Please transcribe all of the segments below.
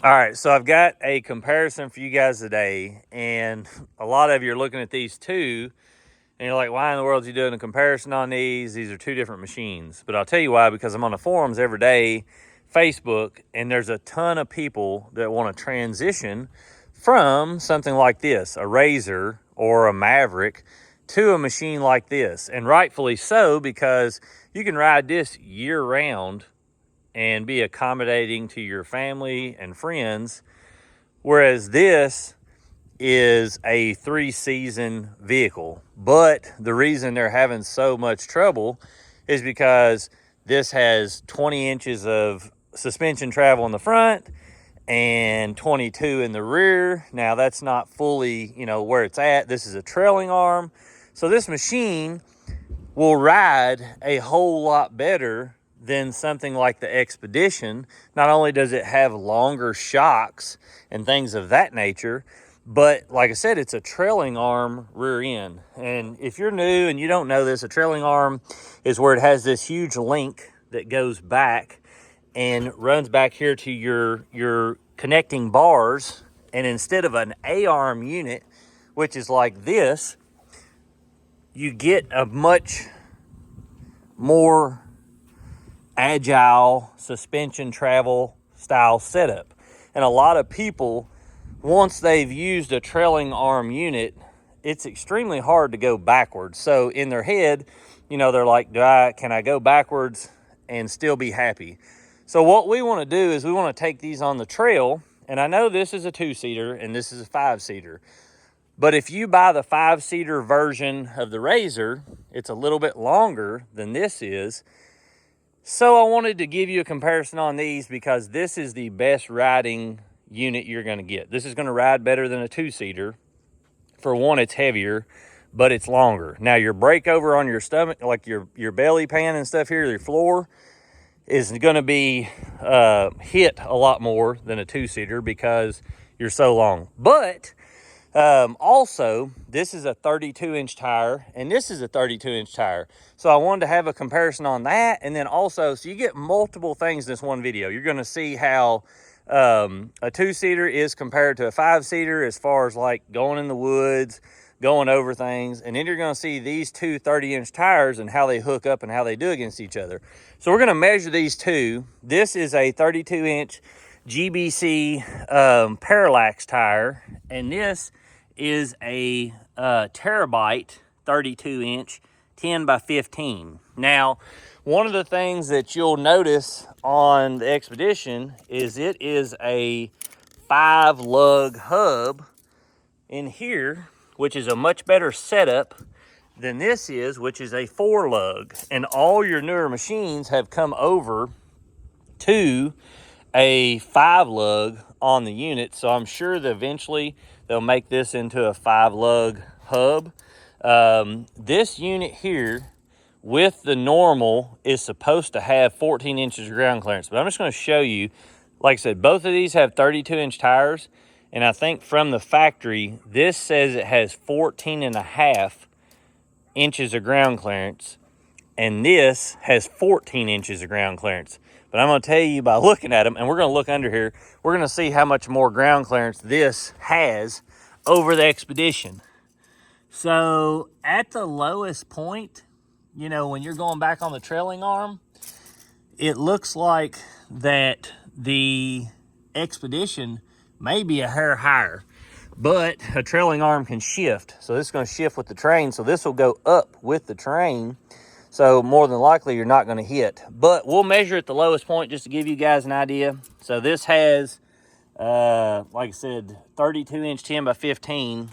All right, so I've got a comparison for you guys today, and a lot of you are looking at these two, and you're like, why in the world are you doing a comparison on these? These are two different machines. But I'll tell you why, because I'm on the forums every day, Facebook, and there's a ton of people that want to transition from something like this, a RZR or a Maverick, to a machine like this. And rightfully so, because you can ride this year round and be accommodating to your family and friends, whereas this is a 3-season vehicle. But the reason they're having so much trouble is because this has 20 inches of suspension travel in the front and 22 in the rear. Now that's not fully, where it's at. This is a trailing arm. So this machine will ride a whole lot better than something like the Xpedition. Not only does it have longer shocks and things of that nature, but like I said, it's a trailing arm rear end. And if you're new and you don't know this, a trailing arm is where it has this huge link that goes back and runs back here to your connecting bars. And instead of an A-arm unit, which is like this, you get a much more agile suspension travel style setup. And a lot of people, once they've used a trailing arm unit, it's extremely hard to go backwards. So in their head, they're like, can I go backwards and still be happy? So what we want to do is we want to take these on the trail. And I know this is a 2-seater and this is a 5-seater. But if you buy the 5-seater version of the RZR, it's a little bit longer than this is. So I wanted to give you a comparison on these because this is the best riding unit you're going to get. This is going to ride better than a 2-seater. For one, it's heavier, but it's longer. Now your breakover on your stomach, like your belly pan and stuff here, your floor, is going to be hit a lot more than a 2-seater because you're so long. But also, this is a 32-inch tire, and this is a 32-inch tire. So I wanted to have a comparison on that, and then also, so you get multiple things in this one video. You're going to see how a 2-seater is compared to a 5-seater as far as like going in the woods, going over things, and then you're going to see these two 30-inch tires and how they hook up and how they do against each other. So we're going to measure these two. This is a 32-inch GBC Parallax tire, and this is a Terabyte 32-inch 10 by 15. Now, one of the things that you'll notice on the Xpedition is it is a 5-lug hub in here, which is a much better setup than this is, which is a 4-lug. And all your newer machines have come over to a 5-lug on the unit, so I'm sure that eventually they'll make this into a 5-lug hub. This unit here with the normal is supposed to have 14 inches of ground clearance, but I'm just going to show you. Like I said, both of these have 32-inch tires, and I think from the factory this says it has 14.5 inches of ground clearance, and this has 14 inches of ground clearance. But I'm going to tell you by looking at them, and we're going to look under here, we're going to see how much more ground clearance this has over the Xpedition. So at the lowest point, when you're going back on the trailing arm, it looks like that the Xpedition may be a hair higher, but a trailing arm can shift. So this is going to shift with the terrain, so this will go up with the terrain. So more than likely, you're not going to hit. But we'll measure at the lowest point just to give you guys an idea. So this has, like I said, 32-inch 10 by 15.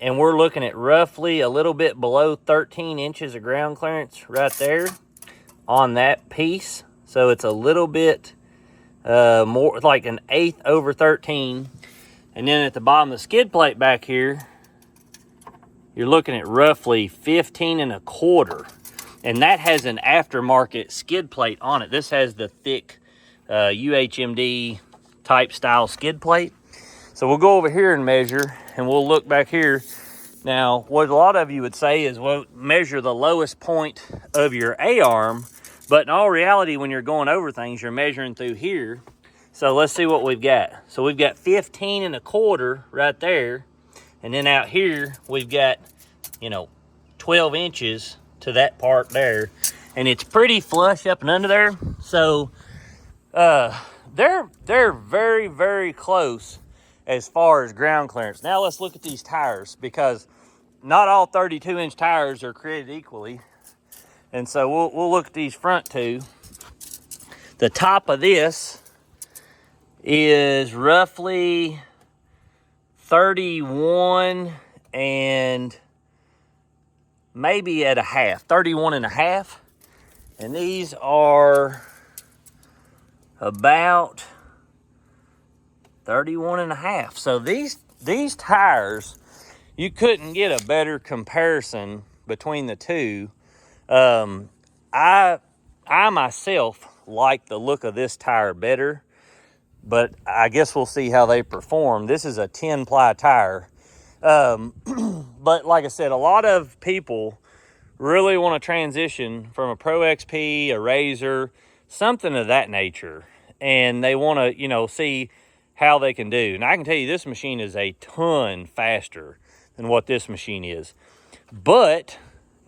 And we're looking at roughly a little bit below 13 inches of ground clearance right there on that piece. So it's a little bit more, like an eighth over 13. And then at the bottom of the skid plate back here, you're looking at roughly 15.25. And that has an aftermarket skid plate on it. This has the thick UHMD type style skid plate. So we'll go over here and measure, and we'll look back here. Now, what a lot of you would say is, well, measure the lowest point of your A-arm. But in all reality, when you're going over things, you're measuring through here. So let's see what we've got. So we've got 15 1/4 right there. And then out here, we've got, 12 inches to that part there. And it's pretty flush up and under there. So they're very, very close as far as ground clearance. Now let's look at these tires, because not all 32-inch tires are created equally. And so we'll look at these front two. The top of this is roughly 31 and maybe at a half, 31 and a half. And these are about 31 and a half. So these tires, you couldn't get a better comparison between the two. I myself like the look of this tire better, but I guess we'll see how they perform. This is a 10-ply tire. But like I said, a lot of people really want to transition from a Pro XP, a RZR, something of that nature. And they want to, see how they can do. And I can tell you this machine is a ton faster than what this machine is. But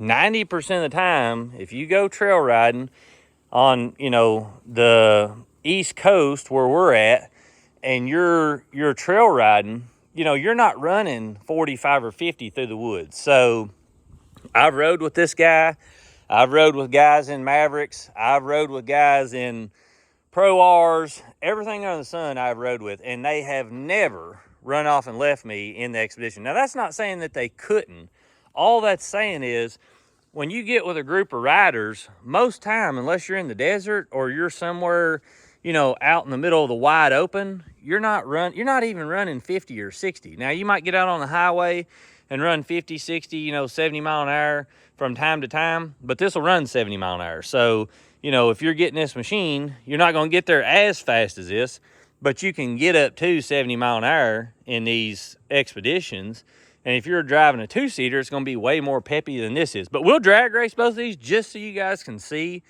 90% of the time, if you go trail riding on, the East Coast where we're at, and you're trail riding, you're not running 45 or 50 through the woods. So I've rode with this guy. I've rode with guys in Mavericks. I've rode with guys in Pro Rs. Everything under the sun I've rode with, and they have never run off and left me in the Xpedition. Now, that's not saying that they couldn't. All that's saying is, when you get with a group of riders, most time, unless you're in the desert or you're somewhere, out in the middle of the wide open, you're not even running 50 or 60. Now, you might get out on the highway and run 50, 60, 70 mile an hour from time to time, but this will run 70 mile an hour. So, if you're getting this machine, you're not going to get there as fast as this, but you can get up to 70 mile an hour in these Xpeditions. And if you're driving a two-seater, it's going to be way more peppy than this is. But we'll drag race both of these just so you guys can see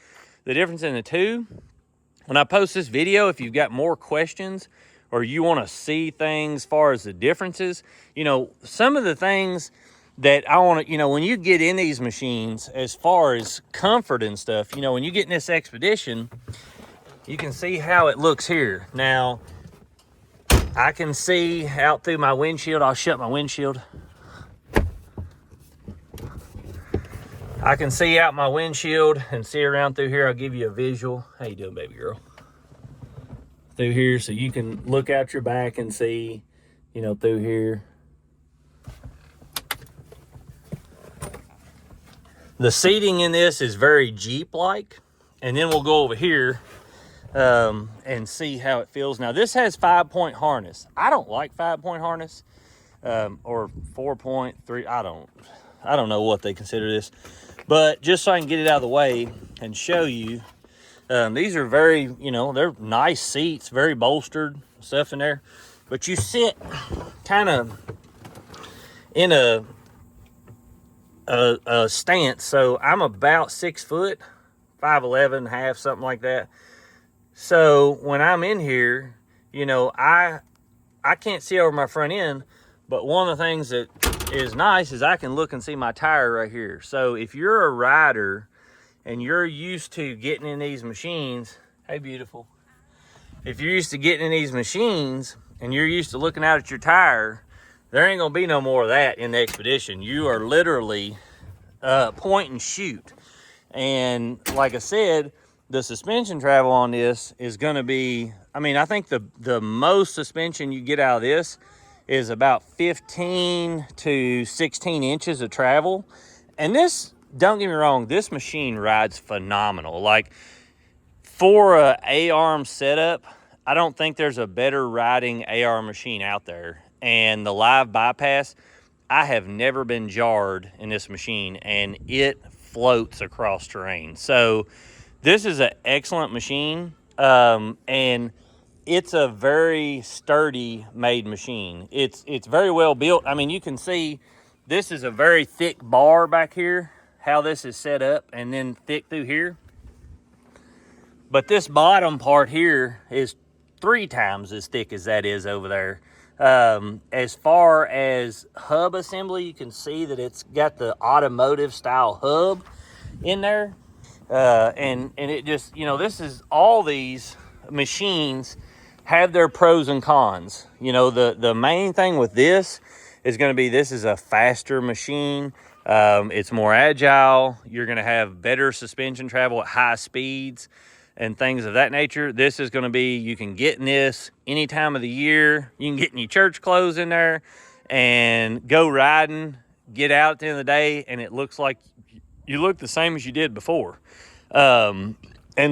the difference in the two. When I post this video, if you've got more questions or you want to see things as far as the differences, some of the things that I want to, when you get in these machines, as far as comfort and stuff, when you get in this Xpedition, you can see how it looks here. Now, I can see out through my windshield. I'll shut my windshield. I can see out my windshield and see around through here. I'll give you a visual. How you doing, baby girl? Through here, so you can look out your back and see, through here. The seating in this is very Jeep-like. And then we'll go over here and see how it feels. Now, this has 5-point harness. I don't like 5-point harness or 4.3. I don't know what they consider this. But just so I can get it out of the way and show you, these are very, they're nice seats, very bolstered, stuff in there. But you sit kind of in a stance. So I'm about 6 foot, 5'11", half, something like that. So when I'm in here, I can't see over my front end, but one of the things that is nice is I can look and see my tire right here. So if you're a rider and you're used to getting in these machines, hey, beautiful. If you're used to getting in these machines and you're used to looking out at your tire, there ain't gonna be no more of that in the Xpedition. You are literally point and shoot. And like I said, the suspension travel on this is going to be, I think the most suspension you get out of this is about 15 to 16 inches of travel. And this, don't get me wrong, this machine rides phenomenal. Like, for a A-arm setup, I don't think there's a better riding A-arm machine out there. And the live bypass, I have never been jarred in this machine, and it floats across terrain. So this is an excellent machine, and it's a very sturdy made machine. It's very well built. You can see this is a very thick bar back here, how this is set up, and then thick through here. But this bottom part here is 3 times as thick as that is over there. As far as hub assembly, you can see that it's got the automotive style hub in there. And it just, you know, this is, all these machines have their pros and cons. You know, the main thing with this is going to be, this is a faster machine. It's more agile. You're going to have better suspension travel at high speeds and things of that nature. This is going to be, you can get in this any time of the year. You can get in your church clothes in there and go riding, get out at the end of the day, and it looks like you look the same as you did before. And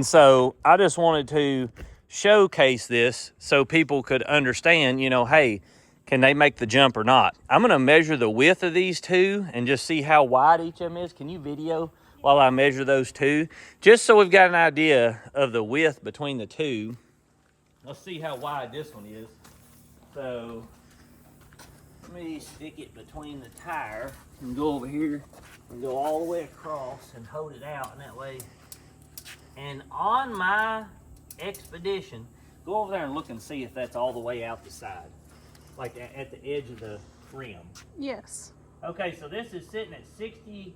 so I just wanted to showcase this so people could understand, you know, hey, can they make the jump or not? I'm going to measure the width of these two and just see how wide each of them is. Can you video while I measure those two? Just so we've got an idea of the width between the two. Let's see how wide this one is. So let me stick it between the tire and go over here and go all the way across and hold it out, and that way. And on my Xpedition, go over there and look and see if that's all the way out the side, like at the edge of the rim. Yes. Okay, so this is sitting at 60,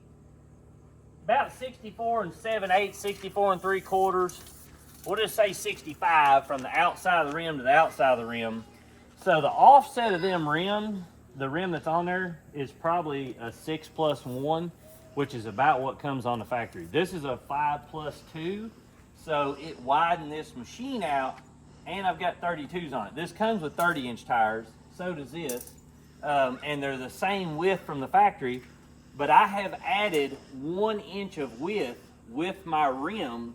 about 64 7/8, 64 3/4. We'll just say 65 from the outside of the rim to the outside of the rim. So the offset of them rim, the rim that's on there, is probably a 6+1, which is about what comes on the factory. This is a 5+2, so it widened this machine out, and I've got 32s on it. This comes with 30-inch tires, so does this, and they're the same width from the factory, but I have added 1 inch of width with my rim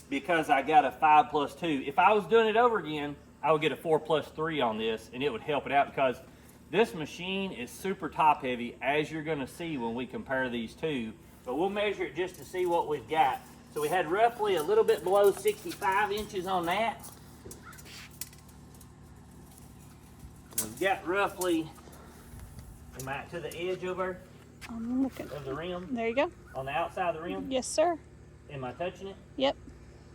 because I got a 5+2. If I was doing it over again, I would get a 4+3 on this, and it would help it out, because this machine is super top heavy, as you're going to see when we compare these two. But we'll measure it just to see what we've got. So we had roughly a little bit below 65 inches on that. We've got roughly, am I to the edge over I'm looking. of the rim? There you go. On the outside of the rim? Yes, sir. Am I touching it? Yep.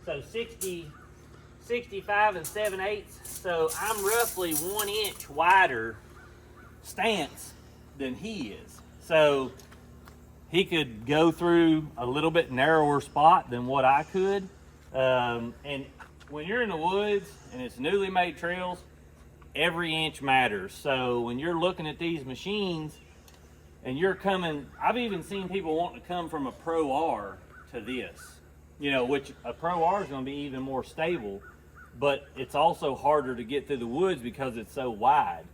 So 65 7/8. So I'm roughly 1 inch wider stance than he is. So he could go through a little bit narrower spot than what I could. And when you're in the woods and it's newly made trails, every inch matters. So when you're looking at these machines and you're coming, I've even seen people wanting to come from a Pro R to this, you know, which a Pro R is going to be even more stable, but it's also harder to get through the woods because it's so wide.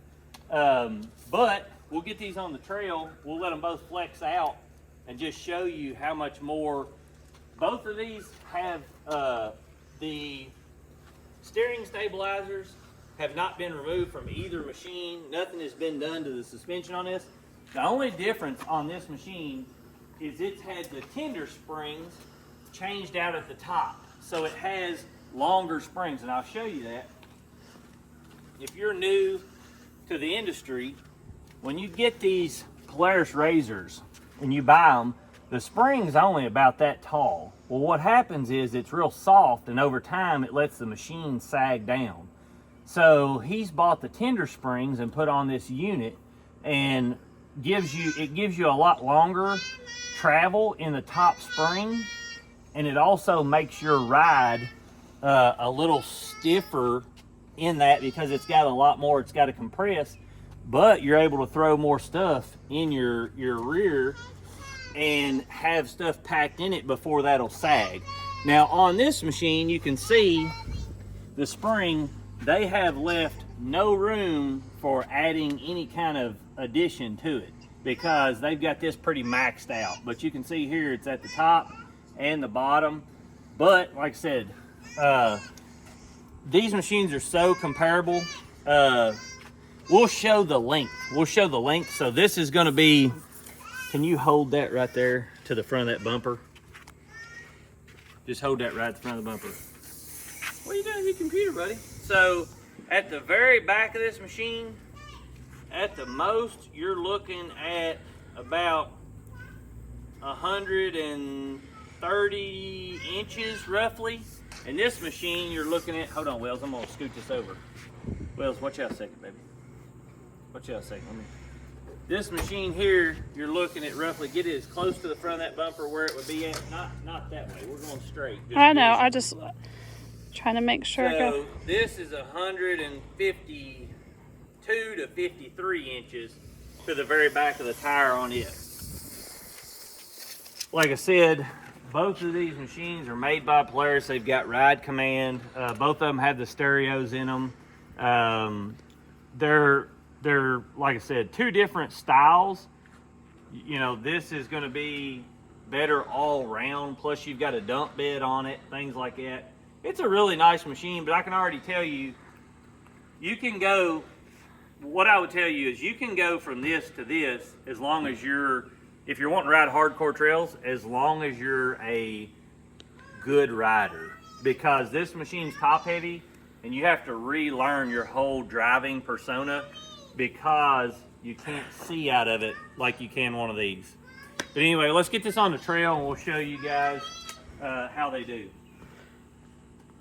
But we'll get these on the trail. We'll let them both flex out and just show you how much more. Both of these have the steering stabilizers have not been removed from either machine. Nothing has been done to the suspension on this. The only difference on this machine is it's had the tender springs changed out at the top. So it has longer springs, and I'll show you that. If you're new to the industry, when you get these Polaris razors and you buy them, the spring's only about that tall. Well, what happens is it's real soft, and over time it lets the machine sag down. So he's bought the tender springs and put on this unit, and it gives you a lot longer travel in the top spring, and it also makes your ride a little stiffer in that, because it's got a lot more, it's got to compress, but you're able to throw more stuff in your rear and have stuff packed in it before that'll sag. Now on this machine, you can see the spring, they have left no room for adding any kind of addition to it, because they've got this pretty maxed out. But you can see here it's at the top and the bottom. But like I said, these machines are so comparable. We'll show the length. So this is going to be, can you hold that right there to the front of that bumper? Just hold that right at the front of the bumper. What are you doing with your computer, buddy? So at the very back of this machine, at the most, you're looking at about 130 inches roughly. And this machine you're looking at, hold on, Wells, I'm gonna scoot this over. Wells, watch out a second, baby. Watch out a second. This machine here, you're looking at roughly, get it as close to the front of that bumper where it would be at. Not that way. We're going straight. I know. I just trying to make sure. So this is 152 to 53 inches to the very back of the tire on it. Like I said, both of these machines are made by Polaris. They've got ride command. Both of them have the stereos in them. They're, like I said, two different styles. You know, this is going to be better all around. Plus, you've got a dump bed on it, things like that. It's a really nice machine, but I can already tell you, you can go, what I would tell you is you can go from this to this as long as if you're wanting to ride hardcore trails, as long as you're a good rider. Because this machine's top heavy, and you have to relearn your whole driving persona because you can't see out of it like you can one of these. But anyway, let's get this on the trail and we'll show you guys how they do.